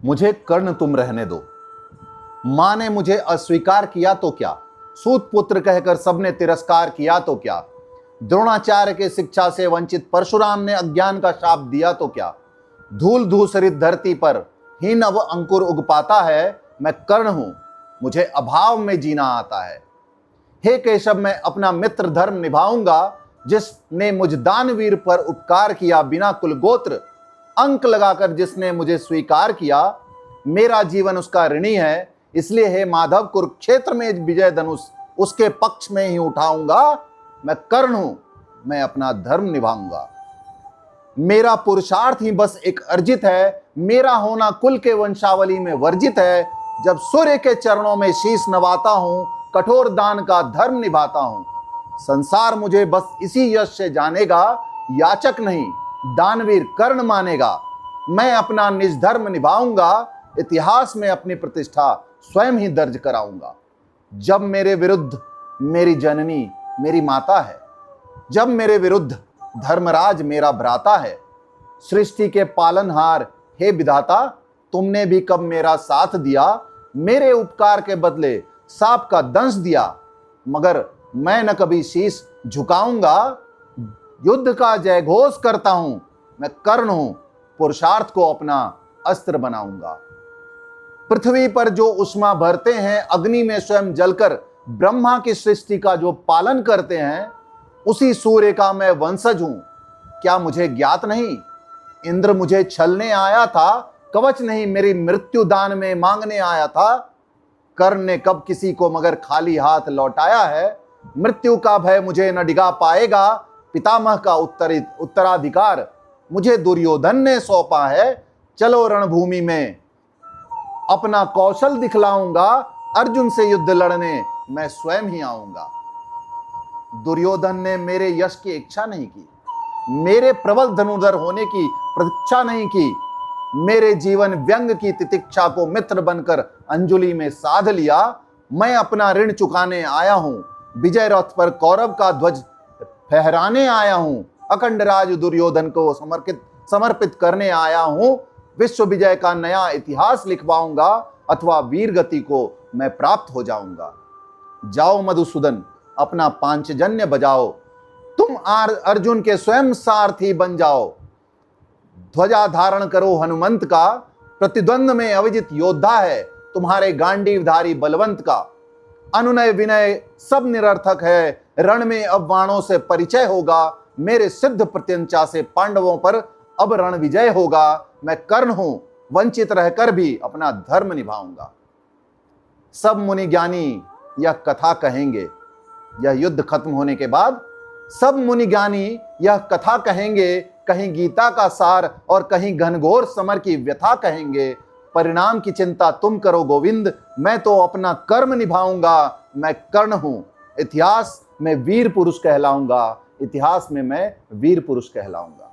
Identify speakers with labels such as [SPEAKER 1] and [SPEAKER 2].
[SPEAKER 1] मुझे कर्ण तुम रहने दो। मां ने मुझे अस्वीकार किया तो क्या, सूत पुत्र कहकर सबने तिरस्कार किया तो क्या, द्रोणाचार्य के शिक्षा से वंचित परशुराम ने अज्ञान का शाप दिया तो क्या, धूल धूसरित धरती पर ही नव अंकुर उग पाता है। मैं कर्ण हूं, मुझे अभाव में जीना आता है। हे केशव, मैं अपना मित्र धर्म निभाऊंगा। जिसने मुझ दानवीर पर उपकार किया, बिना कुल गोत्र अंक लगाकर जिसने मुझे स्वीकार किया, मेरा जीवन उसका ऋणी है। इसलिए हे माधव, कुरुक्षेत्र में विजय धनुष उसके पक्ष में ही उठाऊंगा। मैं कर्ण हूं, मैं अपना धर्म निभाऊंगा। मेरा पुरुषार्थ ही बस एक अर्जित है, मेरा होना कुल के वंशावली में वर्जित है। जब सूर्य के चरणों में शीश नवाता हूं, कठोर दान का धर्म निभाता हूं। संसार मुझे बस इसी यश से जानेगा, याचक नहीं दानवीर कर्ण मानेगा। मैं अपना निज धर्म निभाऊंगा, इतिहास में अपनी प्रतिष्ठा स्वयं ही दर्ज कराऊंगा। जब मेरे विरुद्ध मेरी जननी मेरी माता है, जब मेरे विरुद्ध धर्मराज मेरा भ्राता है, सृष्टि के पालनहार हे विधाता, तुमने भी कब मेरा साथ दिया। मेरे उपकार के बदले सांप का दंश दिया, मगर मैं न कभी शीश झुकाऊंगा। युद्ध का जय घोष करता हूं, मैं कर्ण हूं, पुरुषार्थ को अपना अस्त्र बनाऊंगा। पृथ्वी पर जो उष्मा भरते हैं, अग्नि में स्वयं जलकर ब्रह्मा की सृष्टि का जो पालन करते हैं, उसी सूर्य का मैं वंशज हूं। क्या मुझे ज्ञात नहीं, इंद्र मुझे छलने आया था, कवच नहीं मेरी मृत्यु दान में मांगने आया था। कर्ण ने कब किसी को मगर खाली हाथ लौटाया है। मृत्यु का भय मुझे न डिगा पाएगा, पितामह का उत्तराधिकार मुझे दुर्योधन ने सौंपा है। चलो रणभूमि में अपना कौशल दिखलाऊंगा, अर्जुन से युद्ध लड़ने मैं स्वयं ही आऊंगा। दुर्योधन ने मेरे यश की इच्छा नहीं की, मेरे प्रबल धनुर्धर होने की प्रतीक्षा नहीं की। मेरे जीवन व्यंग की तितिक्षा को मित्र बनकर अंजलि में साध लिया। मैं अपना ऋण चुकाने आया हूं, विजय रथ पर कौरव का ध्वज फहराने आया हूं। अखंड राज दुर्योधन को समर्पित करने आया हूं। विश्व विजय का नया इतिहास लिखवाऊंगा, अथवा वीर गति को मैं प्राप्त हो जाऊंगा। जाओ मधुसूदन, अपना पांचजन्य बजाओ, तुम अर्जुन के स्वयं सारथी बन जाओ। ध्वजा धारण करो हनुमंत का, प्रतिद्वंद में अविजित योद्धा है तुम्हारे गांडीवधारी बलवंत का। अनुनय विनय सब निरर्थक है, रण में अब बाणों से परिचय होगा। मेरे सिद्ध प्रत्यंचा से पांडवों पर अब रण विजय होगा। मैं कर्ण हूं, वंचित रहकर भी अपना धर्म निभाऊंगा। सब मुनि ज्ञानी यह कथा कहेंगे, यह युद्ध खत्म होने के बाद सब मुनि ज्ञानी यह कथा कहेंगे। कहीं गीता का सार और कहीं घनघोर समर की व्यथा कहेंगे। परिणाम की चिंता तुम करो गोविंद, मैं तो अपना कर्म निभाऊंगा। मैं कर्ण हूं, इतिहास में वीर पुरुष कहलाऊंगा, इतिहास में मैं वीर पुरुष कहलाऊंगा।